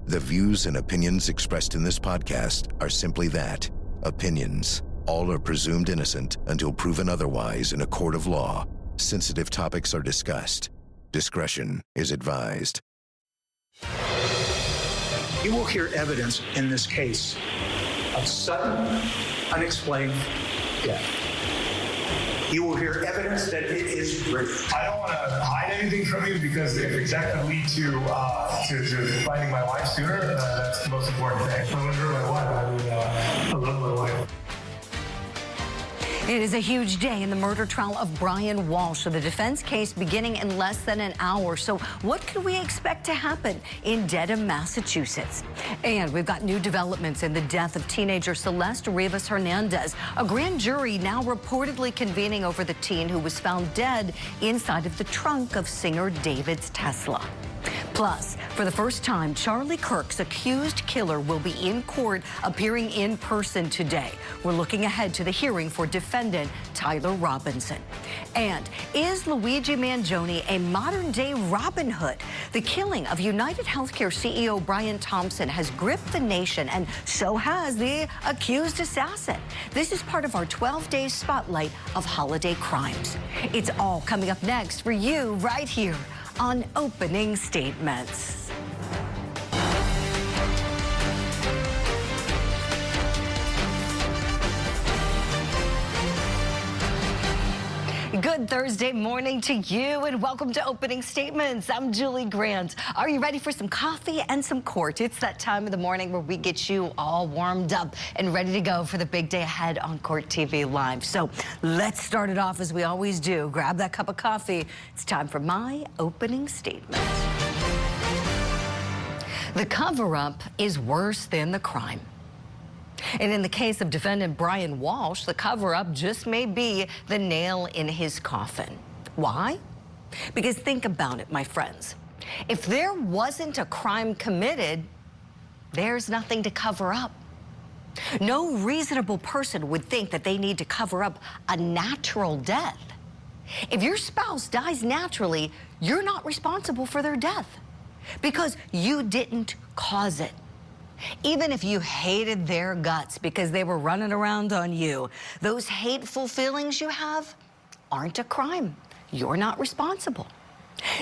The views and opinions expressed in this podcast are simply that, opinions. All are presumed innocent until proven otherwise in a court of law. Sensitive topics are discussed. Discretion is advised. You will hear evidence in this case of sudden, unexplained death. You will hear evidence that it is grief. I don't want to hide anything from you because if that could lead to finding my wife sooner, that's the most important thing. If I want to hurt my wife, I love my wife. It is a huge day in the murder trial of Brian Walshe, the defense case beginning in less than an hour. So what could we expect to happen in Dedham, Massachusetts? And we've got new developments in the death of teenager Celeste Rivas Hernandez. A grand jury now reportedly convening over the teen who was found dead inside of the trunk of singer David's Tesla. Plus, for the first time, Charlie Kirk's accused killer will be in court, appearing in person today. We're looking ahead to the hearing for defendant Tyler Robinson. And is Luigi Mangione a modern-day Robin Hood? The killing of United Healthcare CEO Brian Thompson has gripped the nation, and so has the accused assassin. This is part of our 12-day spotlight of holiday crimes. It's all coming up next for you right here on Opening Statements. Good Thursday morning to you, and welcome to Opening Statements. I'm Julie Grant. Are you ready for some coffee and some court? It's that time of the morning where we get you all warmed up and ready to go for the big day ahead on Court TV Live. So let's start it off as we always do. Grab that cup of coffee. It's time for my opening statement. The cover-up is worse than the crime. And in the case of defendant Brian Walshe, the cover-up just may be the nail in his coffin. Why? Because think about it, my friends. If there wasn't a crime committed, there's nothing to cover up. No reasonable person would think that they need to cover up a natural death. If your spouse dies naturally, you're not responsible for their death because you didn't cause it. Even if you hated their guts because they were running around on you, those hateful feelings you have aren't a crime. You're not responsible.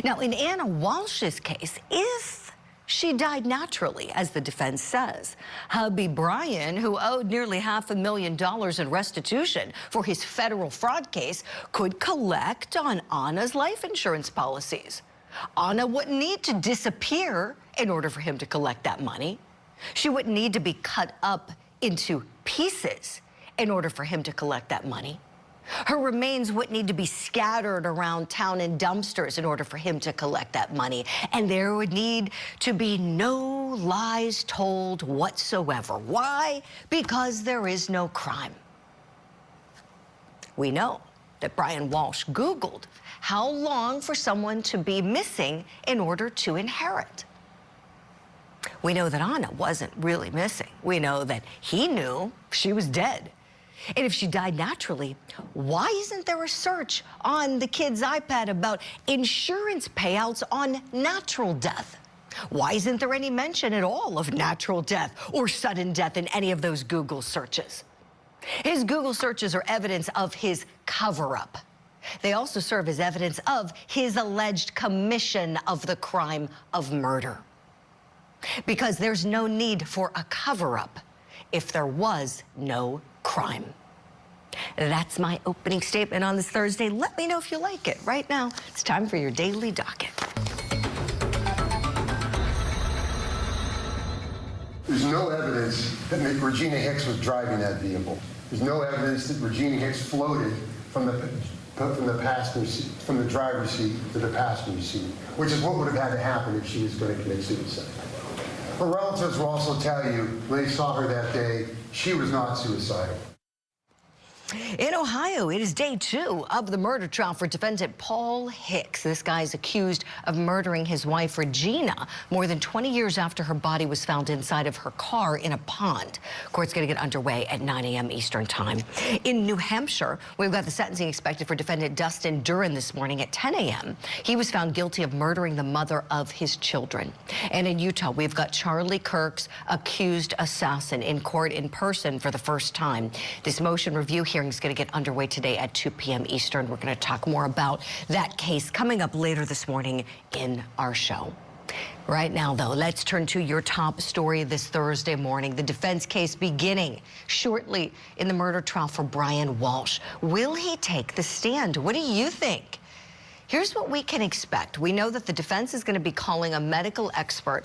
Now, in Anna Walsh's case, if she died naturally, as the defense says, hubby Brian, who owed nearly $500,000 in restitution for his federal fraud case, could collect on Anna's life insurance policies. Anna wouldn't need to disappear in order for him to collect that money. She wouldn't need to be cut up into pieces in order for him to collect that money. Her remains wouldn't need to be scattered around town in dumpsters in order for him to collect that money. And there would need to be no lies told whatsoever. Why? Because there is no crime. We know that Brian Walshe Googled how long for someone to be missing in order to inherit. We know that Anna wasn't really missing. We know that he knew she was dead. And if she died naturally, why isn't there a search on the kid's iPad about insurance payouts on natural death? Why isn't there any mention at all of natural death or sudden death in any of those Google searches? His Google searches are evidence of his cover-up. They also serve as evidence of his alleged commission of the crime of murder. Because there's no need for a cover-up if there was no crime. That's my opening statement on this Thursday. Let me know if you like it. Right now, it's time for your daily docket. There's no evidence that Regina Hicks was driving that vehicle. There's no evidence that Regina Hicks floated from the passenger seat, from the driver's seat to the passenger seat, which is what would have had to happen if she was going to commit suicide. Her relatives will also tell you, when they saw her that day, she was not suicidal. In Ohio, it is day 2 of the murder trial for defendant Paul Hicks. This guy is accused of murdering his wife, Regina, more than 20 years after her body was found inside of her car in a pond. Court's going to get underway at 9 a.m. Eastern time. In New Hampshire, we've got the sentencing expected for defendant Dustin Duran this morning at 10 a.m. He was found guilty of murdering the mother of his children. And in Utah, we've got Charlie Kirk's accused assassin in court in person for the first time. This motion review hearing is going to get underway today at 2 p.m. Eastern. We're going to talk more about that case coming up later this morning in our show. Right now, though, let's turn to your top story this Thursday morning. The defense case beginning shortly in the murder trial for Brian Walshe. Will he take the stand? What do you think? Here's what we can expect. We know that the defense is going to be calling a medical expert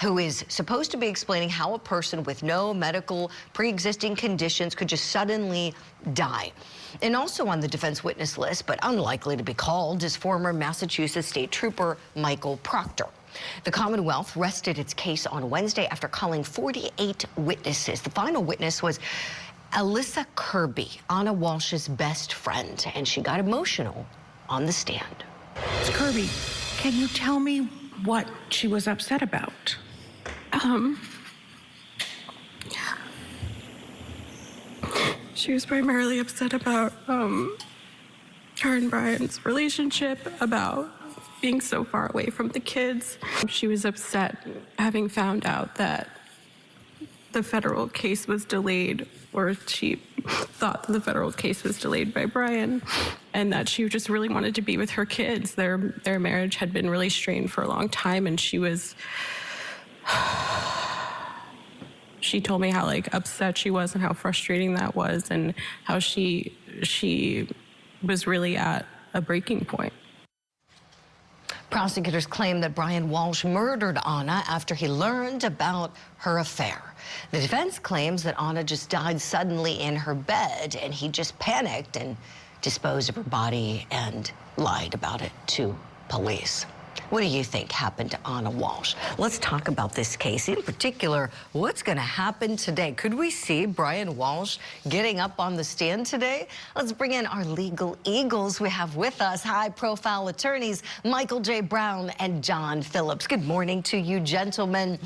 who is supposed to be explaining how a person with no medical pre-existing conditions could just suddenly die. And also on the defense witness list, but unlikely to be called, is former Massachusetts State Trooper Michael Proctor. The Commonwealth rested its case on Wednesday after calling 48 witnesses. The final witness was Alyssa Kirby, Anna Walsh's best friend, and she got emotional on the stand. Kirby, can you tell me what she was upset about? She was primarily upset about her and Brian's relationship, about being so far away from the kids. She was upset having found out that the federal case was delayed, or she thought that the federal case was delayed by Brian, and that she just really wanted to be with her kids. Their marriage had been really strained for a long time, and she was... She told me how upset she was and how frustrating that was, and how she was really at a breaking point. Prosecutors claim that Brian Walshe murdered Anna after he learned about her affair. The defense claims that Anna just died suddenly in her bed, and he just panicked and disposed of her body and lied about it to police. What do you think happened to Anna Walshe? Let's talk about this case. In particular, what's going to happen today? Could we see Brian Walshe getting up on the stand today? Let's bring in our legal eagles we have with us, high-profile attorneys Michael J. Brown and John Phillips. Good morning to you, gentlemen.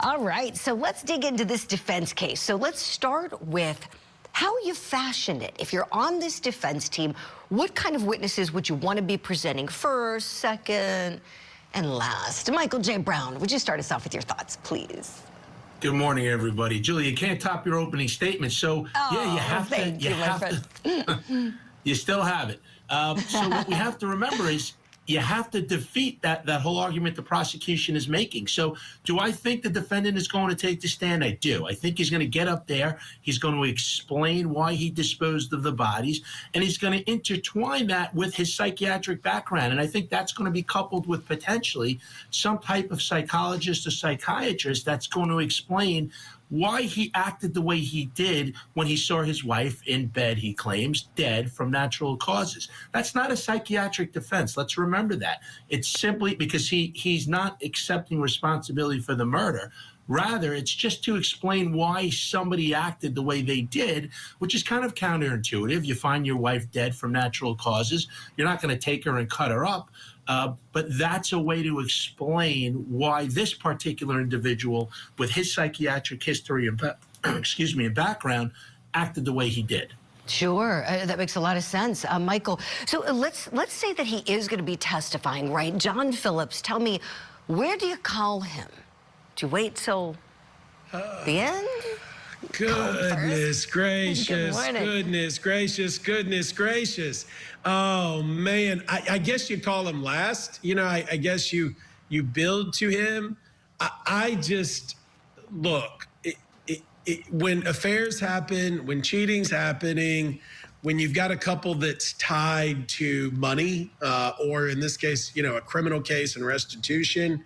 All right, so let's dig into this defense case. So let's start with how you fashioned it. If you're on this defense team, what kind of witnesses would you want to be presenting first, second, and last? Michael J. Brown, would you start us off with your thoughts, please? Good morning, everybody. Julie, you can't top your opening statement, so yeah, you have to. You still have it. So what we have to remember is you have to defeat that whole argument the prosecution is making. So do I think the defendant is going to take the stand? I do. I think he's going to get up there. He's going to explain why he disposed of the bodies, and he's going to intertwine that with his psychiatric background. And I think that's going to be coupled with potentially some type of psychologist or psychiatrist that's going to explain why he acted the way he did when he saw his wife in bed, he claims, dead from natural causes. That's not a psychiatric defense. Let's remember that. It's simply because he's not accepting responsibility for the murder. Rather, it's just to explain why somebody acted the way they did, which is kind of counterintuitive. You find your wife dead from natural causes. You're not going to take her and cut her up. But that's a way to explain why this particular individual with his psychiatric history and and background acted the way he did. Sure, that makes a lot of sense. Michael, so let's say that he is going to be testifying, right? John Phillips, tell me, where do you call him? Do you wait till the end? Goodness gracious, goodness gracious. Oh, man, I guess you call him last. You know, I guess you build to him. I just, look, when affairs happen, when cheating's happening, when you've got a couple that's tied to money, or in this case, you know, a criminal case and restitution,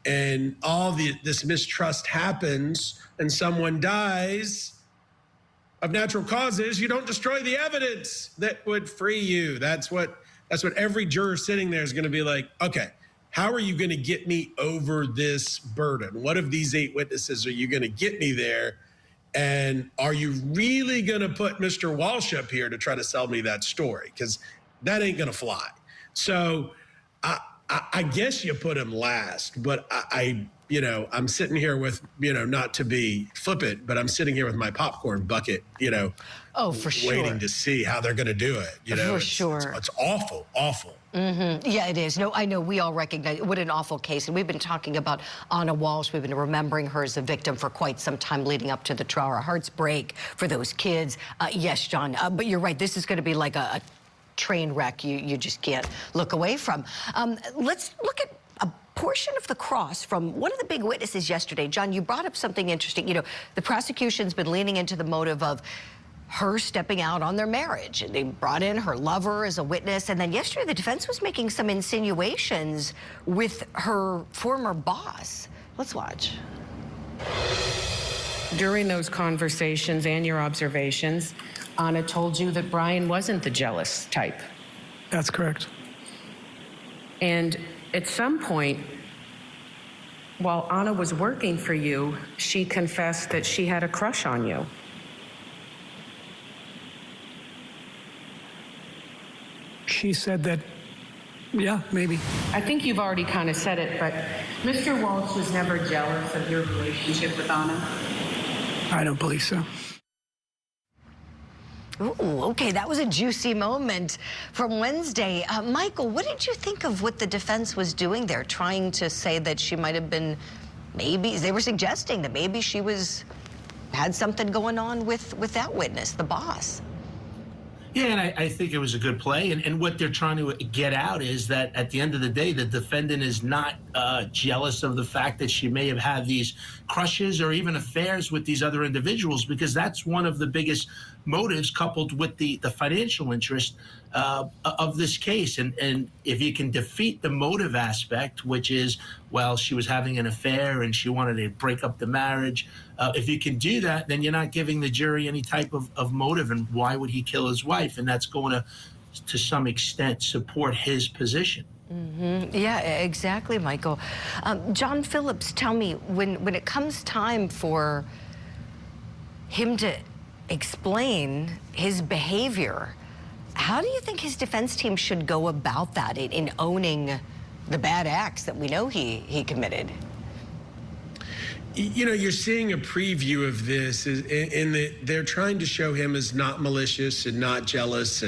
and all this mistrust happens and someone dies of natural causes, you don't destroy the evidence that would free you. That's what every juror sitting there is going to be like, okay, how are you going to get me over this burden? What of these 8 witnesses are you going to get me there? And are you really going to put Mr. Walshe up here to try to sell me that story? Because that ain't going to fly. So I guess you put him last, but I'm sitting here with, not to be flippant, but I'm sitting here with my popcorn bucket, Oh, for sure. waiting to see how they're going to do it. For sure. It's awful, awful. Mm-hmm. Yeah, it is. No, I know we all recognize what an awful case. And we've been talking about Anna Walsh. We've been remembering her as a victim for quite some time leading up to the trial. Our hearts break for those kids. Yes, John, but you're right. This is going to be like a train wreck you just can't look away from. Let's look at a portion of the cross from one of the big witnesses yesterday. John, you brought up something interesting. The prosecution's been leaning into the motive of her stepping out on their marriage. They brought in her lover as a witness. And then yesterday, the defense was making some insinuations with her former boss. Let's watch. During those conversations and your observations, Anna told you that Brian wasn't the jealous type. That's correct. And at some point, while Anna was working for you, she confessed that she had a crush on you. She said that, yeah, maybe. I think you've already kind of said it, but Mr. Walsh was never jealous of your relationship with Anna? I don't believe so. Ooh, okay, that was a juicy moment from Wednesday. Michael, what did you think of what the defense was doing there, trying to say that she might have been, maybe, they were suggesting that maybe she had something going on with that witness, the boss? Yeah, and I think it was a good play. And what they're trying to get out is that at the end of the day, the defendant is not jealous of the fact that she may have had these crushes or even affairs with these other individuals, because that's one of the biggest motives, coupled with the financial interest of this case. And if you can defeat the motive aspect, which is, well, she was having an affair and she wanted to break up the marriage, if you can do that, then you're not giving the jury any type of motive. And why would he kill his wife? And that's going to some extent, support his position. Mm-hmm. Yeah, exactly, Michael. John Phillips, tell me, when it comes time for him to explain his behavior, how do you think his defense team should go about that in owning the bad acts that we know he committed? You're seeing a preview of this in that they're trying to show him as not malicious and not jealous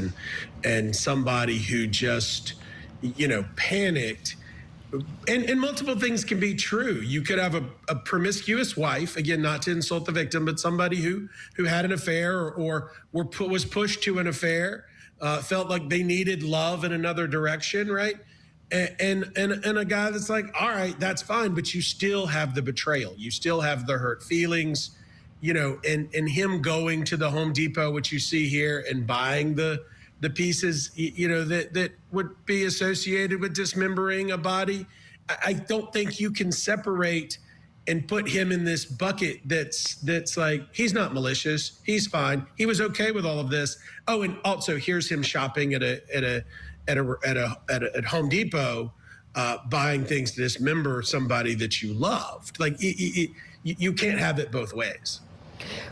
and somebody who just, panicked. And multiple things can be true. You could have a promiscuous wife, again, not to insult the victim, but somebody who had an affair or was pushed to an affair, felt like they needed love in another direction, right? And a guy that's like, all right, that's fine, but you still have the betrayal. You still have the hurt feelings, and him going to the Home Depot, which you see here, and buying the pieces, that would be associated with dismembering a body. I don't think you can separate and put him in this bucket that's like, he's not malicious, he's fine, he was okay with all of this. Oh, and also here's him shopping at Home Depot, buying things to dismember somebody that you loved. Like, you can't have it both ways.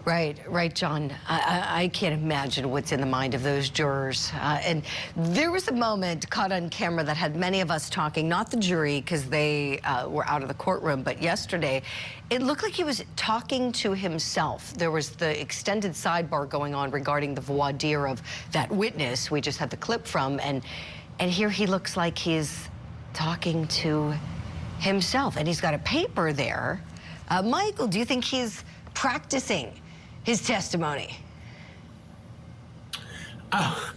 Right, John. I can't imagine what's in the mind of those jurors. And there was a moment caught on camera that had many of us talking, not the jury, because they were out of the courtroom, but yesterday, it looked like he was talking to himself. There was the extended sidebar going on regarding the voir dire of that witness we just had the clip from, and here he looks like he's talking to himself, and he's got a paper there. Michael, do you think he's practicing his testimony? I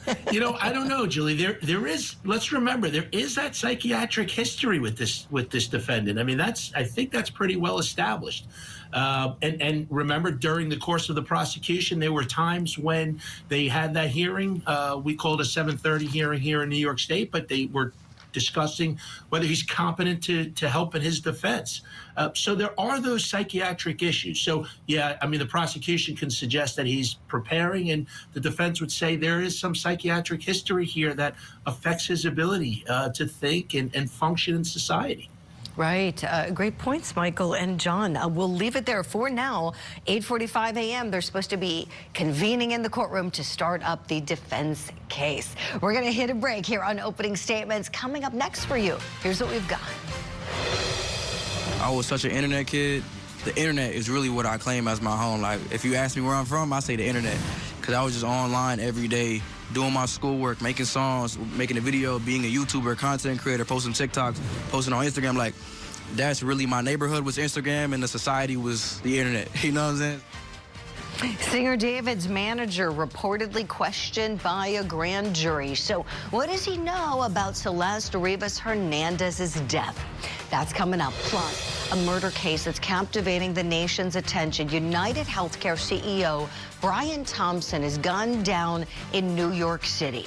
don't know, Julie. There is. Let's remember, there is that psychiatric history with this defendant. I mean, I think that's pretty well established. And remember, during the course of the prosecution, there were times when they had that hearing. We called a 7:30 hearing here in New York State, but they were discussing whether he's competent to help in his defense. So there are those psychiatric issues. So, yeah, I mean, the prosecution can suggest that he's preparing, and the defense would say there is some psychiatric history here that affects his ability to think and function in society. Right. Great points, Michael and John. We'll leave it there for now. 8:45 a.m. They're supposed to be convening in the courtroom to start up the defense case. We're going to hit a break here on Opening Statements. Coming up next for you, here's what we've got. I was such an internet kid. The internet is really what I claim as my home. Like, if you ask me where I'm from, I say the internet. Because I was just online every day, doing my schoolwork, making songs, making a video, being a YouTuber, content creator, posting TikToks, posting on Instagram. Like, that's really my neighborhood was Instagram, and the society was the internet. You know what I'm saying? Singer David's manager reportedly questioned by a grand jury. So what does he know about Celeste Rivas Hernandez's death? That's coming up. Plus, a murder case that's captivating the nation's attention. United Healthcare CEO Brian Thompson is gunned down in New York City.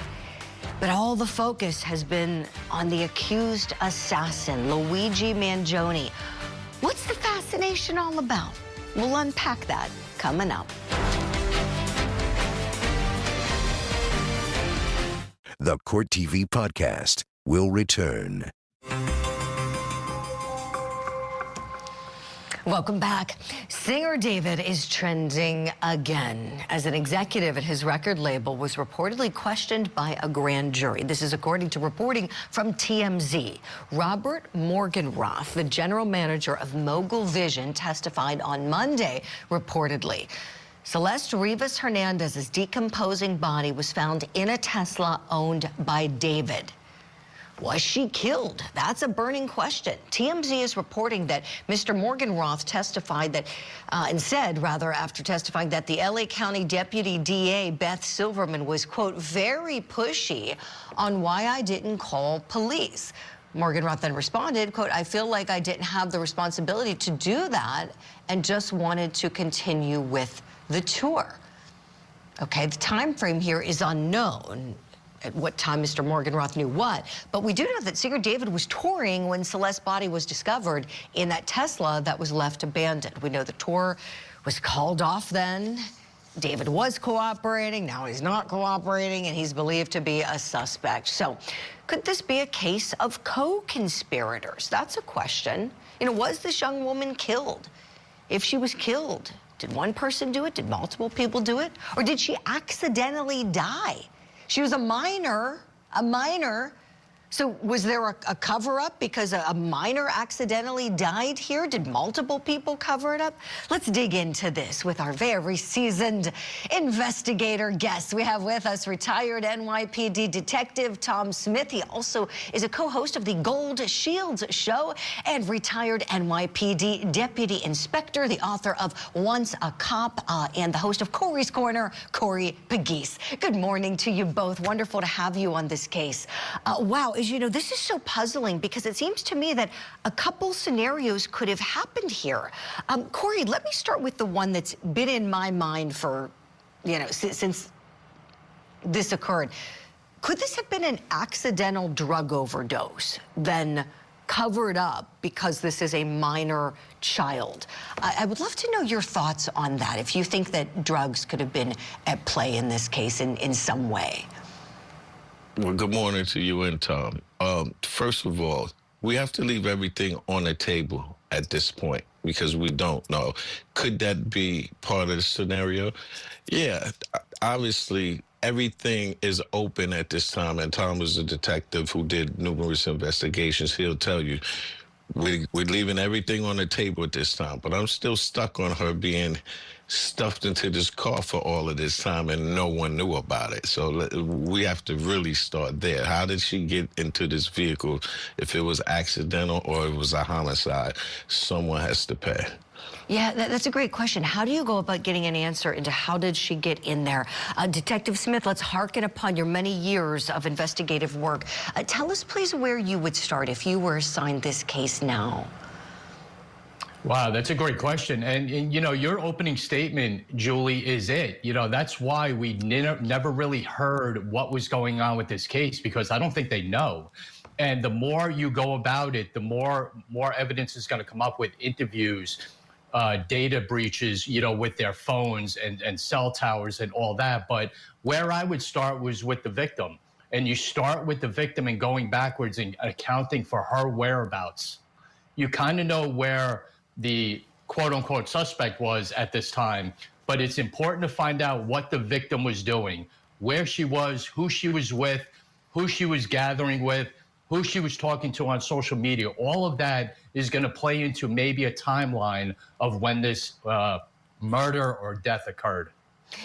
But all the focus has been on the accused assassin, Luigi Mangione. What's the fascination all about? We'll unpack that coming up. The Court TV podcast will return. Welcome back. Singer David is trending again as an executive at his record label was reportedly questioned by a grand jury. This is according to reporting from TMZ. Robert Morgenroth, the general manager of Mogul Vision, testified on Monday, reportedly. Celeste Rivas Hernandez's decomposing body was found in a Tesla owned by David. Was she killed? That's a burning question. TMZ is reporting that Mr. Morgenroth testified that, after testifying that the LA County Deputy DA, Beth Silverman, was, quote, very pushy on why I didn't call police. Morgenroth then responded, quote, I feel like I didn't have the responsibility to do that and just wanted to continue with the tour. Okay, the time frame here is unknown. At what time Mr. Morgenroth knew what. But we do know that Singer David was touring when Celeste's body was discovered in that Tesla that was left abandoned. We know the tour was called off then. David was cooperating, now he's not cooperating, and he's believed to be a suspect. So could this be a case of co-conspirators? That's a question. You know, was this young woman killed? If she was killed, did one person do it? Did multiple people do it? Or did she accidentally die? She was a minor. So was there a cover-up because a minor accidentally died here? Did multiple people cover it up? Let's dig into this with our very seasoned investigator guest. We have with us retired NYPD Detective Tom Smith. He also is a co-host of the Gold Shields Show and retired NYPD Deputy Inspector, the author of Once a Cop, and the host of Corey's Corner, Corey Pegues. Good morning to you both. Wonderful to have you on this case. Wow. As you know, this is so puzzling because it seems to me that a couple scenarios could have happened here. Corey, let me start with the one that's been in my mind for, since this occurred. Could this have been an accidental drug overdose, then covered up because this is a minor child? I would love to know your thoughts on that, if you think that drugs could have been at play in this case in some way. Well, good morning to you and Tom. First of all, we have to leave everything on the table at this point because we don't know. Could that be part of the scenario? Yeah, obviously, everything is open at this time, and Tom is a detective who did numerous investigations. He'll tell you, we're leaving everything on the table at this time, but I'm still stuck on her being stuffed into this car for all of this time and no one knew about it. So we have to really start there. How did she get into this vehicle? If it was accidental or it was a homicide, someone has to pay. Yeah, that's a great question. How do you go about getting an answer into how did she get in there? Detective Smith, let's hearken upon your many years of investigative work. Tell us, please, where you would start if you were assigned this case now. Wow, that's a great question. And your opening statement, Julie, is it. That's why we never really heard what was going on with this case, because I don't think they know. And the more you go about it, the more evidence is going to come up with interviews, data breaches, with their phones and cell towers and all that. But where I would start was with the victim. And you start with the victim and going backwards and accounting for her whereabouts. you kind of know where the quote unquote suspect was at this time, but it's important to find out what the victim was doing, where she was, who she was with, who she was gathering with, who she was talking to on social media. All of that is going to play into maybe a timeline of when this murder or death occurred.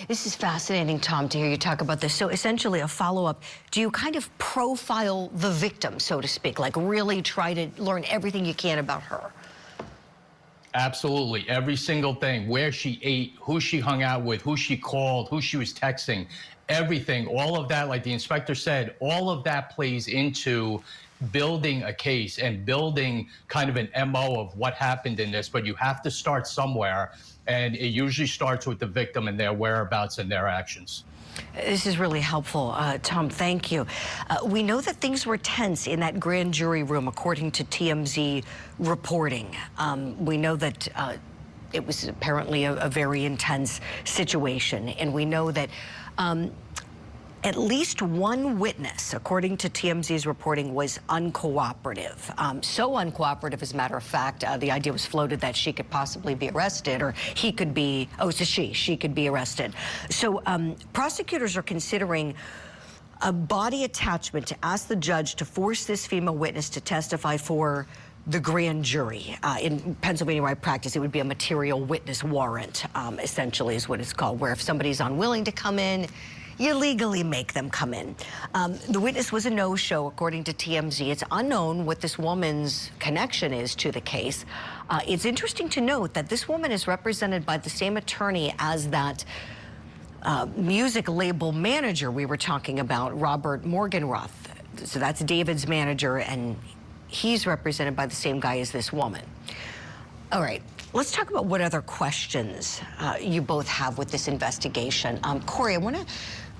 This is fascinating, Tom, to hear you talk about this. So essentially a follow-up, do you kind of profile the victim, so to speak, like really try to learn everything you can about her? Absolutely. Every single thing, where she ate, who she hung out with, who she called, who she was texting, everything, all of that, like the inspector said, all of that plays into building a case and building kind of an MO of what happened in this, but you have to start somewhere, and it usually starts with the victim and their whereabouts and their actions. This is really helpful, Tom, thank you. We know that things were tense in that grand jury room, according to TMZ reporting. We know that it was apparently a very intense situation, and we know that at least one witness, according to TMZ's reporting, was uncooperative. So uncooperative, as a matter of fact, the idea was floated that she could possibly be arrested, or he could be, oh, it's a she could be arrested. So prosecutors are considering a body attachment to ask the judge to force this female witness to testify for the grand jury. In Pennsylvania where I practice, it would be a material witness warrant, essentially is what it's called, where if somebody's unwilling to come in, you legally make them come in. The witness was a no-show, according to TMZ. It's unknown what this woman's connection is to the case. It's interesting to note that this woman is represented by the same attorney as that music label manager we were talking about, Robert Morgenroth. So that's David's manager, and he's represented by the same guy as this woman. All right. Let's talk about what other questions you both have with this investigation. Corey, I want to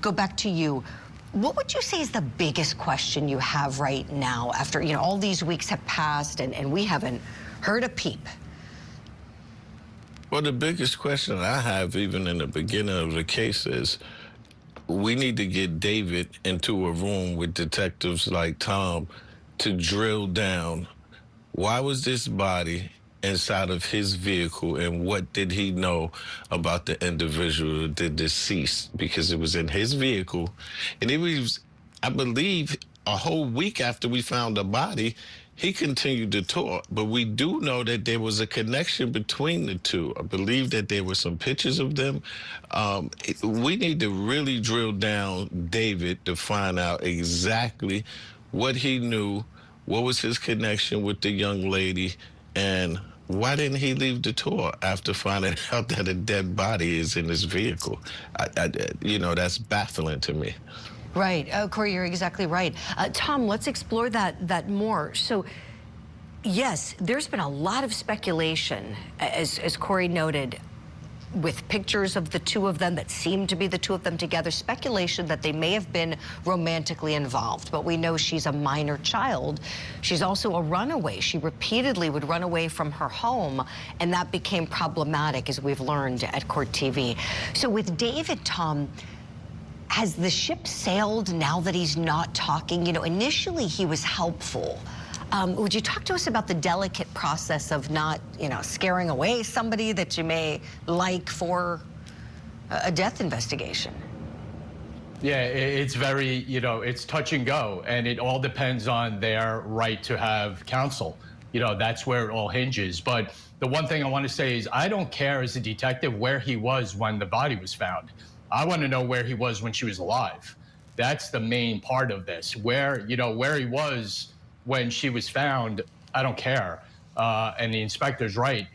go back to you. What would you say is the biggest question you have right now after, you know, all these weeks have passed and we haven't heard a peep? Well, the biggest question I have, even in the beginning of the case, is we need to get David into a room with detectives like Tom to drill down. Why was this body inside of his vehicle, and what did he know about the individual, the deceased? Because it was in his vehicle, and it was, I believe, a whole week after we found the body, he continued to talk. But we do know that there was a connection between the two. I believe that there were some pictures of them. We need to really drill down David to find out exactly what he knew, what was his connection with the young lady, and why didn't he leave the tour after finding out that a dead body is in his vehicle? You know, that's baffling to me. Right. Corey, you're exactly right. Tom, let's explore that more. So, yes, there's been a lot of speculation, as Corey noted, with pictures of the two of them that seem to be the two of them together, speculation that they may have been romantically involved. But we know she's a minor child. She's also a runaway. She repeatedly would run away from her home, and that became problematic, as we've learned at Court TV. So with David, Tom, has the ship sailed now that he's not talking? You know, initially he was helpful. Would you talk to us about the delicate process of not, you know, scaring away somebody that you may like for a death investigation? Yeah, it's very, you know, it's touch and go, and it all depends on their right to have counsel. You know, that's where it all hinges. But the one thing I want to say is I don't care as a detective where he was when the body was found. I want to know where he was when she was alive. That's the main part of this. Where, you know, where he was when she was found, I don't care. And the inspector's right.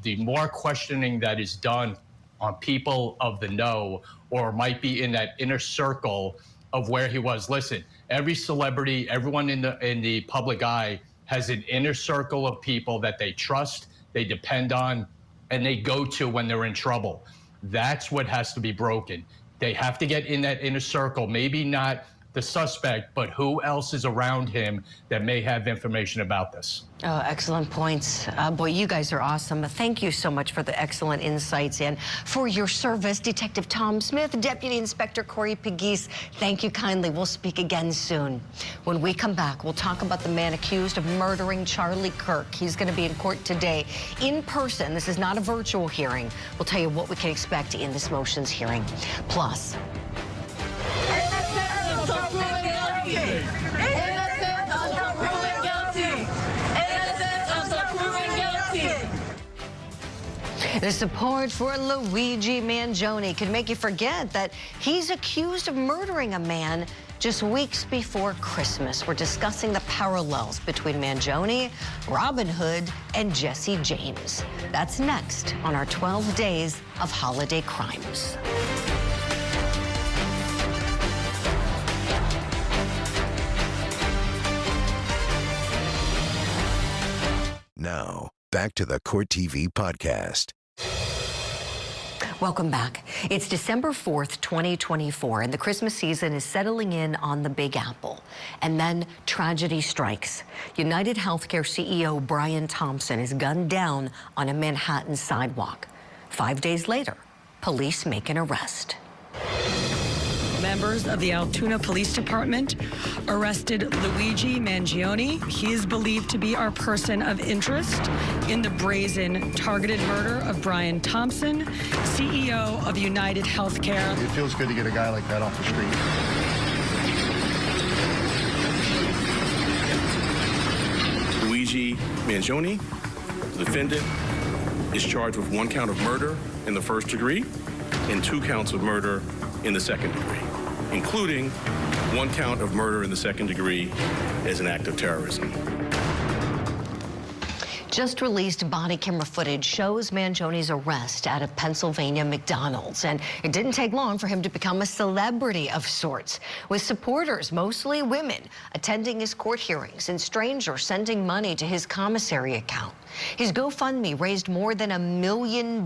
The more questioning that is done on people of the know, or might be in that inner circle of where he was. Listen, every celebrity, everyone in the public eye has an inner circle of people that they trust, they depend on, and they go to when they're in trouble. That's what has to be broken. They have to get in that inner circle, maybe not the suspect, but who else is around him that may have information about this. Oh, excellent points. Boy, you guys are awesome. Thank you so much for the excellent insights and for your service. Detective Tom Smith, Deputy Inspector Corey Pegues, thank you kindly. We'll speak again soon. When we come back, we'll talk about the man accused of murdering Charlie Kirk. He's going to be in court today in person. This is not a virtual hearing. We'll tell you what we can expect in this motions hearing. Plus, the support for Luigi Mangione could make you forget that he's accused of murdering a man just weeks before Christmas. We're discussing the parallels between Mangione, Robin Hood, and Jesse James. That's next on our 12 Days of Holiday Crimes. Now, back to the Court TV podcast. Welcome back. It's December 4th, 2024, and the Christmas season is settling in on the Big Apple. And then tragedy strikes. United Healthcare CEO Brian Thompson is gunned down on a Manhattan sidewalk. 5 days later, police make an arrest. Members of the Altoona Police Department arrested Luigi Mangione. He is believed to be our person of interest in the brazen targeted murder of Brian Thompson, CEO of United Healthcare. It feels good to get a guy like that off the street. Luigi Mangione, the defendant, is charged with 1 count of murder in the first degree and 2 counts of murder in the second degree, including 1 count of murder in the second degree as an act of terrorism. Just released body camera footage shows Mangione's arrest at a Pennsylvania McDonald's, and it didn't take long for him to become a celebrity of sorts, with supporters, mostly women, attending his court hearings and strangers sending money to his commissary account. His GoFundMe raised more than $1 million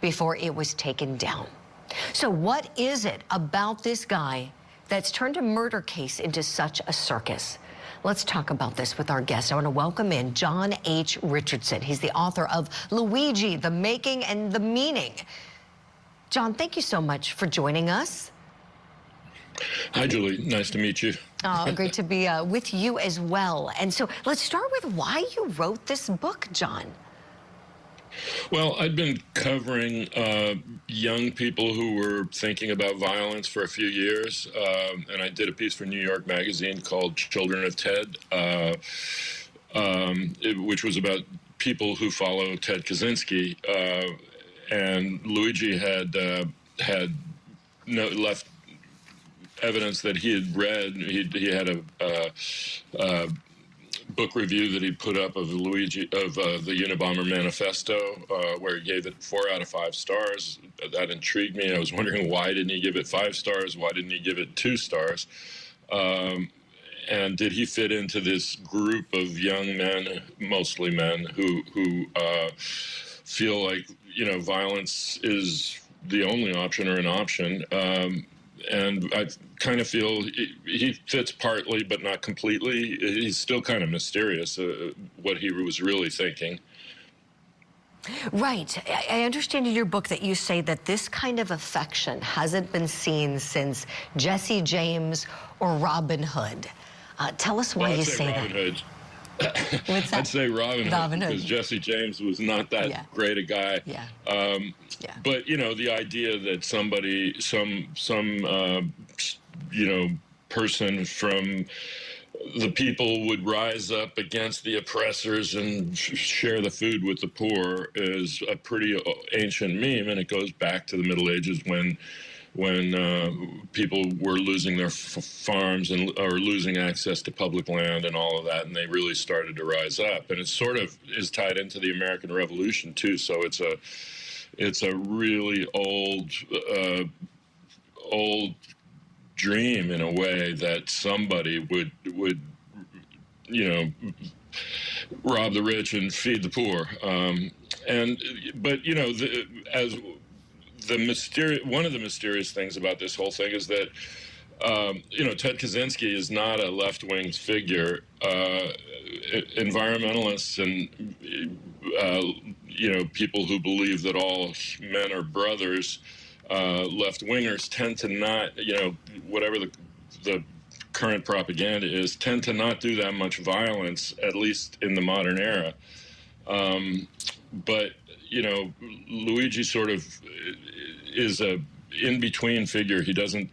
before it was taken down. So what is it about this guy that's turned a murder case into such a circus? Let's talk about this with our guest. I want to welcome in John H. Richardson. He's the author of Luigi, The Making and the Meaning. John, thank you so much for joining us. Hi, Julie. Nice to meet you. Oh, great to be with you as well. And so let's start with why you wrote this book, John. Well, I'd been covering young people who were thinking about violence for a few years, and I did a piece for New York Magazine called Children of Ted, which was about people who follow Ted Kaczynski, and Luigi had left evidence that he had read. He had a book review that he put up of the Unabomber Manifesto, where he gave it 4 out of 5 stars. That intrigued me. I was wondering, why didn't he give it 5 stars? Why didn't he give it 2 stars? And did he fit into this group of young men, mostly men, who feel like, violence is the only option or an option? And I kind of feel he fits partly, but not completely. He's still kind of mysterious, what he was really thinking. Right. I understand in your book that you say that this kind of affection hasn't been seen since Jesse James or Robin Hood. Tell us why you say Robin that. Hood. What's that? I'd say Robin Hood, because Jesse James was not that great a guy. Yeah. But the idea that somebody, some person from the people would rise up against the oppressors and share the food with the poor is a pretty ancient meme, and it goes back to the Middle Ages when people were losing their farms or losing access to public land and all of that, and they really started to rise up. And it sort of is tied into the American Revolution too. So it's a really old dream in a way that somebody would rob the rich and feed the poor. One of the mysterious things about this whole thing is that Ted Kaczynski is not a left-wing figure. Environmentalists and, people who believe that all men are brothers, left-wingers tend to not, whatever the current propaganda is, tend to not do that much violence, at least in the modern era. But, Luigi sort of is a in-between figure. He doesn't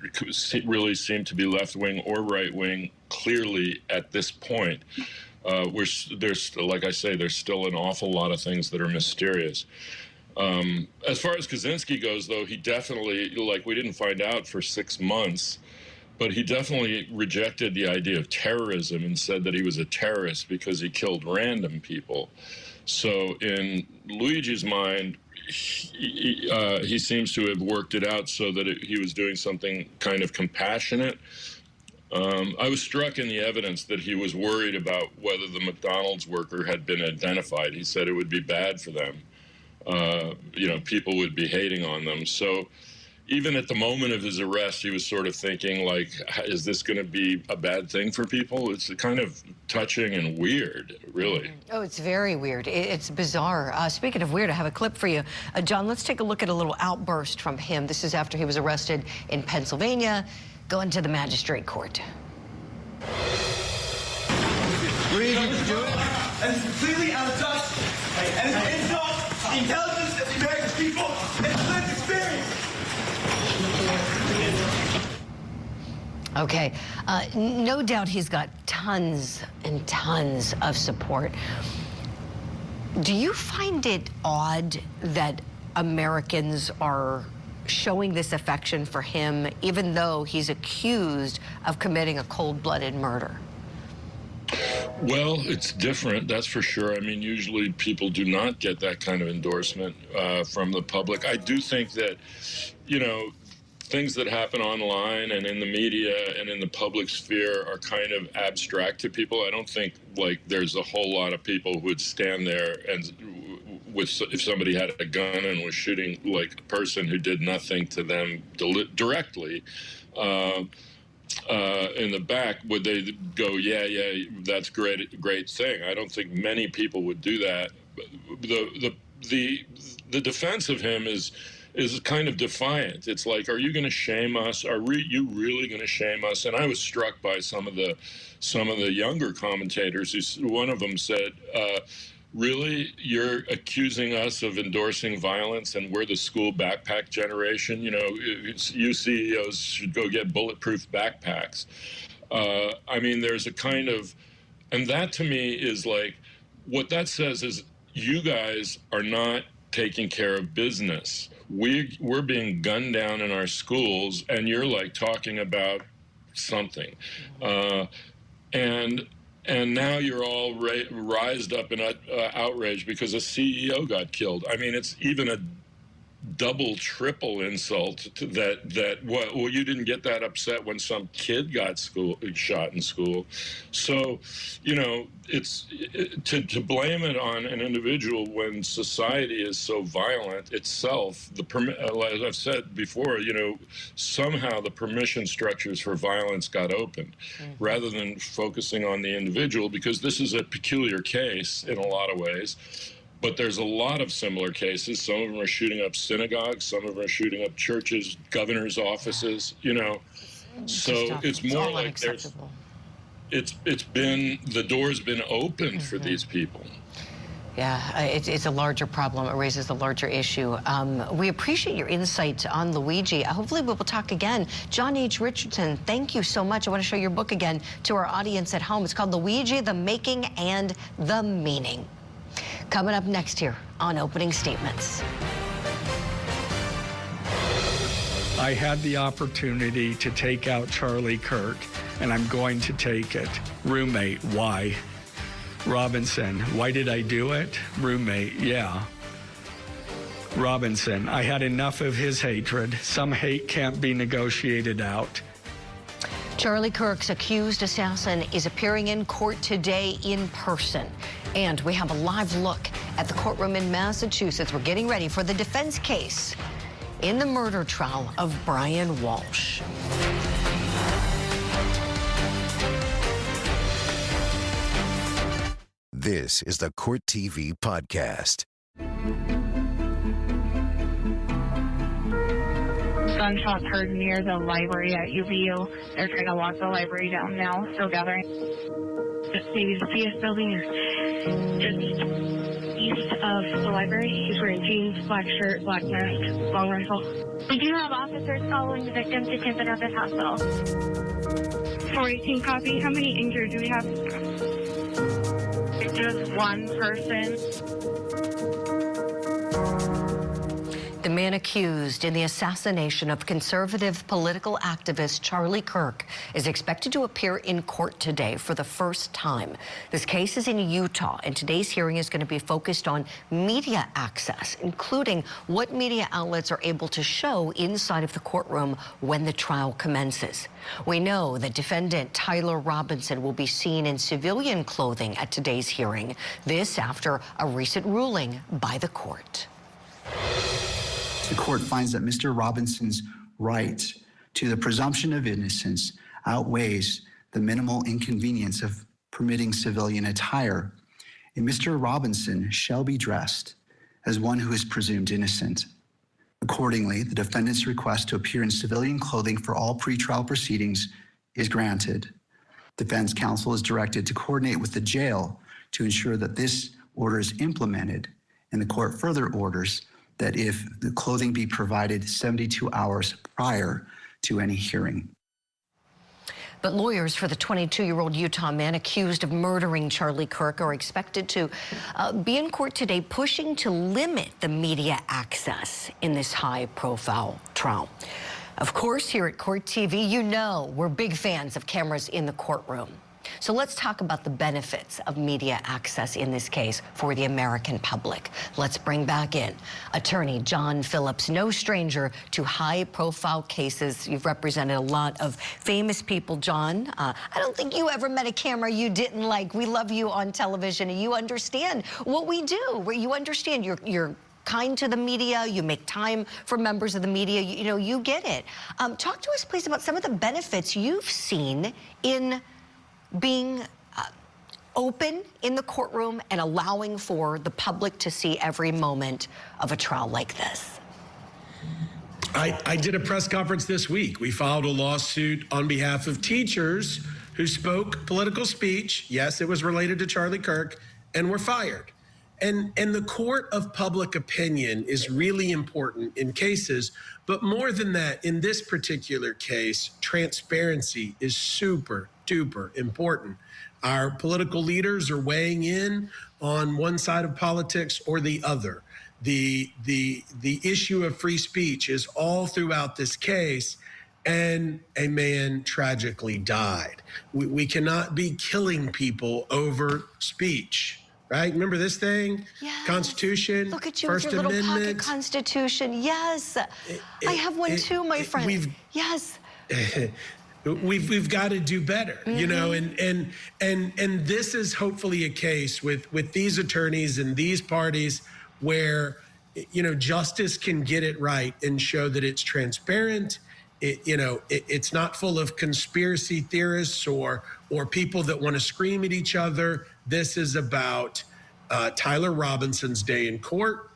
really seem to be left-wing or right-wing clearly at this point. There's, like I say, there's still an awful lot of things that are mysterious. As far as Kaczynski goes, though, he definitely, we didn't find out for 6 months, but he definitely rejected the idea of terrorism and said that he was a terrorist because he killed random people. So in Luigi's mind, he seems to have worked it out so that he was doing something kind of compassionate. I was struck in the evidence that he was worried about whether the McDonald's worker had been identified. He said it would be bad for them. People would be hating on them. So even at the moment of his arrest, he was sort of thinking, is this going to be a bad thing for people? It's kind of touching and weird, really. Oh, it's very weird. It's bizarre. Speaking of weird, I have a clip for you. John, let's take a look at a little outburst from him. This is after he was arrested in Pennsylvania, going to the magistrate court. What are you going to do? And it's completely out of touch. And it's an insult to the intelligence of the American people and the lived experience. Okay, no doubt he's got tons and tons of support. Do you find it odd that Americans are showing this affection for him, even though he's accused of committing a cold-blooded murder? Well, it's different, that's for sure. I mean, usually people do not get that kind of endorsement from the public. I do think that, things that happen online and in the media and in the public sphere are kind of abstract to people. I don't think there's a whole lot of people who would stand there and if somebody had a gun and was shooting a person who did nothing to them directly in the back, would they go, yeah, that's great thing? I don't think many people would do that. The defense of him is kind of defiant. It's like, are you going to shame us? Are you really going to shame us? And I was struck by some of the younger commentators. One of them said, really, you're accusing us of endorsing violence and we're the school backpack generation? You CEOs should go get bulletproof backpacks. I mean, there's a kind of, and that to me is what that says is you guys are not taking care of business. We're being gunned down in our schools, and you're talking about something, and now you're all rised up in outrage because a CEO got killed. I mean, it's even a double, triple insult to that. Well, you didn't get that upset when some kid got shot in school. So, it's to blame it on an individual when society is so violent itself. As I've said before, somehow the permission structures for violence got opened, rather than focusing on the individual, because this is a peculiar case in a lot of ways. But there's a lot of similar cases. Some of them are shooting up synagogues. Some of them are shooting up churches, governor's offices, So it's more like the door's been opened for these people. Yeah, it's a larger problem. It raises a larger issue. We appreciate your insight on Luigi. Hopefully we will talk again. John H. Richardson, thank you so much. I want to show your book again to our audience at home. It's called Luigi, The Making and the Meaning. Coming up next here on Opening Statements. I had the opportunity to take out Charlie Kirk, and I'm going to take it. Roommate, why? Robinson, why did I do it? Roommate, yeah. Robinson, I had enough of his hatred. Some hate can't be negotiated out. Charlie Kirk's accused assassin is appearing in court today in person. And we have a live look at the courtroom in Massachusetts. We're getting ready for the defense case in the murder trial of Brian Walshe. This is the Court TV Podcast. Gunshots heard near the library at UVU. They're trying to lock the library down now, still gathering. Maybe the CS building is just east of the library. He's wearing jeans, black shirt, black mask, long rifle. We do have officers following the victim to Timothy Rapids Hospital. 418 copy. How many injured do we have? Just one person. The man accused in the assassination of conservative political activist Charlie Kirk is expected to appear in court today for the first time. This case is in Utah, and today's hearing is going to be focused on media access, including what media outlets are able to show inside of the courtroom when the trial commences. We know that defendant Tyler Robinson will be seen in civilian clothing at today's hearing. This after a recent ruling by the court. The court finds that Mr. Robinson's right to the presumption of innocence outweighs the minimal inconvenience of permitting civilian attire, and Mr. Robinson shall be dressed as one who is presumed innocent. Accordingly, the defendant's request to appear in civilian clothing for all pretrial proceedings is granted. Defense counsel is directed to coordinate with the jail to ensure that this order is implemented, and the court further orders that if the clothing be provided 72 hours prior to any hearing. But lawyers for the 22-year-old Utah man accused of murdering Charlie Kirk are expected to be in court today pushing to limit the media access in this high-profile trial. Of course, here at Court TV, you know we're big fans of cameras in the courtroom. So let's talk about the benefits of media access in this case for the American public. Let's bring back in attorney John Phillips, no stranger to high-profile cases. You've represented a lot of famous people, John. I don't think you ever met a camera you didn't like. We love you on television, and you understand what we do, where you understand you're kind to the media, you make time for members of the media, you know, you get it. Talk to us, please, about some of the benefits you've seen in being open in the courtroom and allowing for the public to see every moment of a trial like this. I did a press conference this week. We filed a lawsuit on behalf of teachers who spoke political speech. Yes, it was related to Charlie Kirk, and were fired. And the court of public opinion is really important in cases, but more than that, in this particular case, transparency is super duper important. Our political leaders are weighing in on one side of politics or the other. The issue of free speech is all throughout this case, and a man tragically died. We cannot be killing people over speech. Right? Remember this thing? Yes. Constitution, Look at you First with your little Amendment. pocket Constitution. Yes. I have one too, my friend. Yes. We've got to do better, you know, and this is hopefully a case with these attorneys and these parties where, you know, justice can get it right and show that it's transparent. It's not full of conspiracy theorists or people that want to scream at each other. This is about Tyler Robinson's day in court,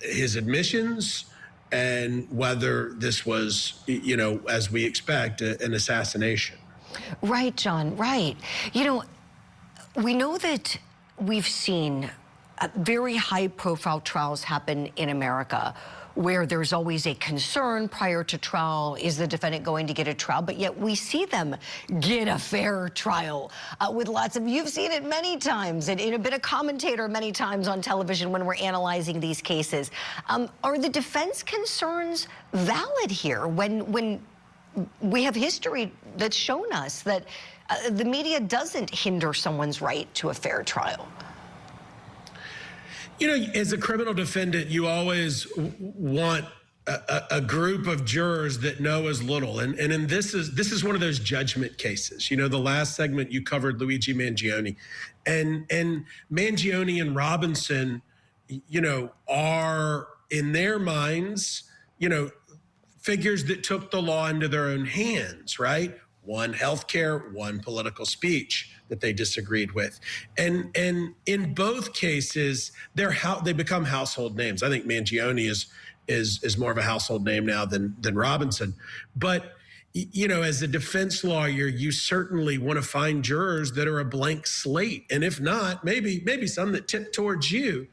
his admissions, and whether this was, you know, as we expect, an assassination. Right, John, right. You know, we know that we've seen very high-profile trials happen in America where there's always a concern prior to trial, is the defendant going to get a trial? But yet we see them get a fair trial with lots of, you've seen it many times, and you've been a commentator many times on television when we're analyzing these cases. Are the defense concerns valid here when we have history that's shown us that the media doesn't hinder someone's right to a fair trial? You know, as a criminal defendant, you always want a group of jurors that know as little. And this is one of those judgment cases. You know, the last segment you covered Luigi Mangione. And Mangione and Robinson, you know, are in their minds, you know, figures that took the law into their own hands, right? one healthcare, one political speech that they disagreed with. And in both cases, they become household names. I think Mangione is more of a household name now than Robinson. But as a defense lawyer, you certainly want to find jurors that are a blank slate. And if not, maybe some that tip towards you.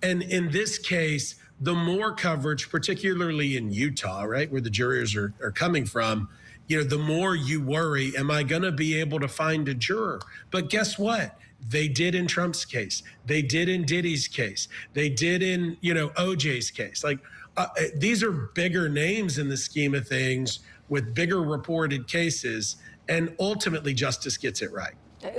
And in this case, the more coverage, particularly in Utah, right, where the jurors are coming from, the more you worry, am I going to be able to find a juror? But guess what? They did in Trump's case. They did in Diddy's case. They did in, OJ's case. Like, these are bigger names in the scheme of things with bigger reported cases, and ultimately justice gets it right.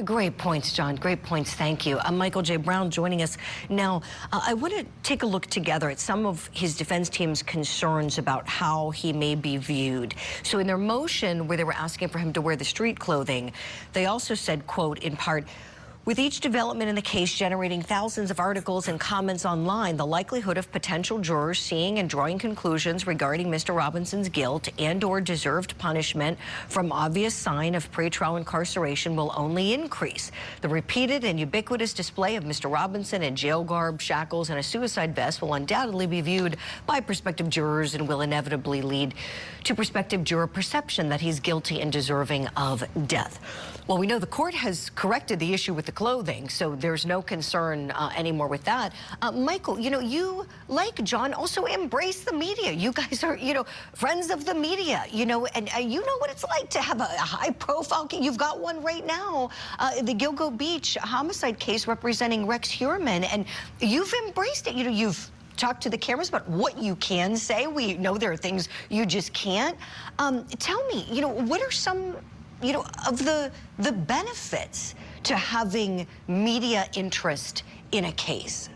Great points, John. Great points. Thank you. Michael J. Brown joining us now. I want to take a look together at some of his defense team's concerns about how he may be viewed. So in their motion where they were asking for him to wear the street clothing, they also said, quote, in part, with each development in the case generating thousands of articles and comments online, the likelihood of potential jurors seeing and drawing conclusions regarding Mr. Robinson's guilt and or deserved punishment from obvious sign of pretrial incarceration will only increase. The repeated and ubiquitous display of Mr. Robinson in jail garb, shackles, and a suicide vest will undoubtedly be viewed by prospective jurors and will inevitably lead to prospective juror perception that he's guilty and deserving of death. Well, we know the court has corrected the issue with the clothing, so there's no concern anymore with that. Michael, you, like John, also embrace the media. You guys are, friends of the media, and you know what it's like to have a high-profile case. You've got one right now, the Gilgo Beach homicide case representing Rex Heuermann, and you've embraced it. You've talked to the cameras about what you can say. We know there are things you just can't. Tell me, what are some of the benefits to having media interest in a case?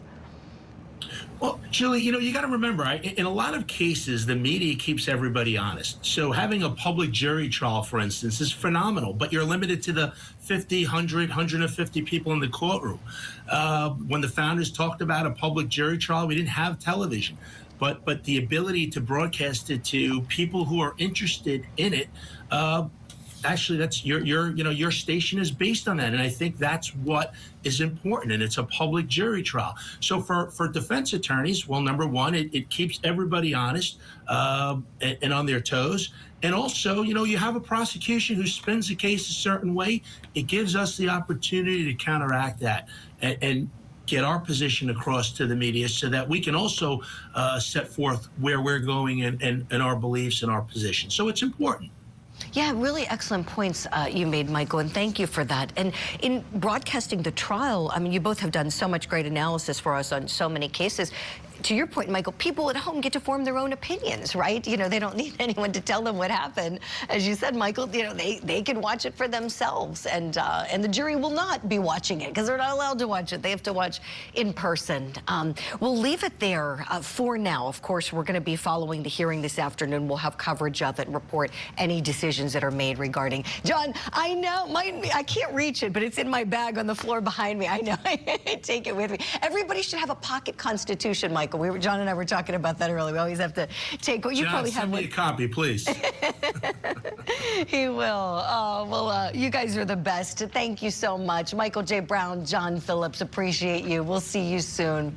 Well, Julie, you got to remember, in a lot of cases, the media keeps everybody honest. So having a public jury trial, for instance, is phenomenal, but you're limited to the 50, 100, 150 people in the courtroom. When the founders talked about a public jury trial, we didn't have television. But the ability to broadcast it to people who are interested in it, actually, that's your station is based on that, and I think that's what is important, and it's a public jury trial. So for defense attorneys, well, number one, it keeps everybody honest and on their toes, and also, you have a prosecution who spins the case a certain way. It gives us the opportunity to counteract that and get our position across to the media so that we can also set forth where we're going and our beliefs and our position. So it's important. Yeah, really excellent points you made, Michael, and thank you for that. And in broadcasting the trial, I mean, you both have done so much great analysis for us on so many cases. To your point, Michael, people at home get to form their own opinions, right? They don't need anyone to tell them what happened. As you said, Michael, they can watch it for themselves, and the jury will not be watching it because they're not allowed to watch it. They have to watch in person. We'll leave it there for now. Of course, we're going to be following the hearing this afternoon. We'll have coverage of it and report any decisions that are made regarding. John, I know, I can't reach it, but it's in my bag on the floor behind me. I know, I take it with me. Everybody should have a pocket constitution, Michael. John and I were talking about that earlier. We always have to take what you John, probably have. Send me a copy, please. He will. Oh, well, you guys are the best. Thank you so much. Michael J. Brown, John Phillips, appreciate you. We'll see you soon.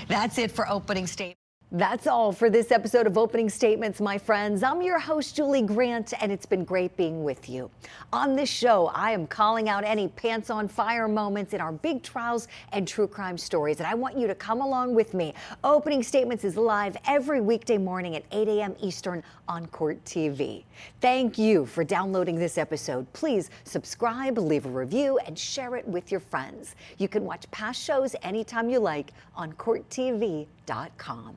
That's it for Opening Statement. That's all for this episode of Opening Statements, my friends. I'm your host, Julie Grant, and it's been great being with you. On this show, I am calling out any pants on fire moments in our big trials and true crime stories, and I want you to come along with me. Opening Statements is live every weekday morning at 8 a.m. Eastern on Court TV. Thank you for downloading this episode. Please subscribe, leave a review, and share it with your friends. You can watch past shows anytime you like on CourtTV.com.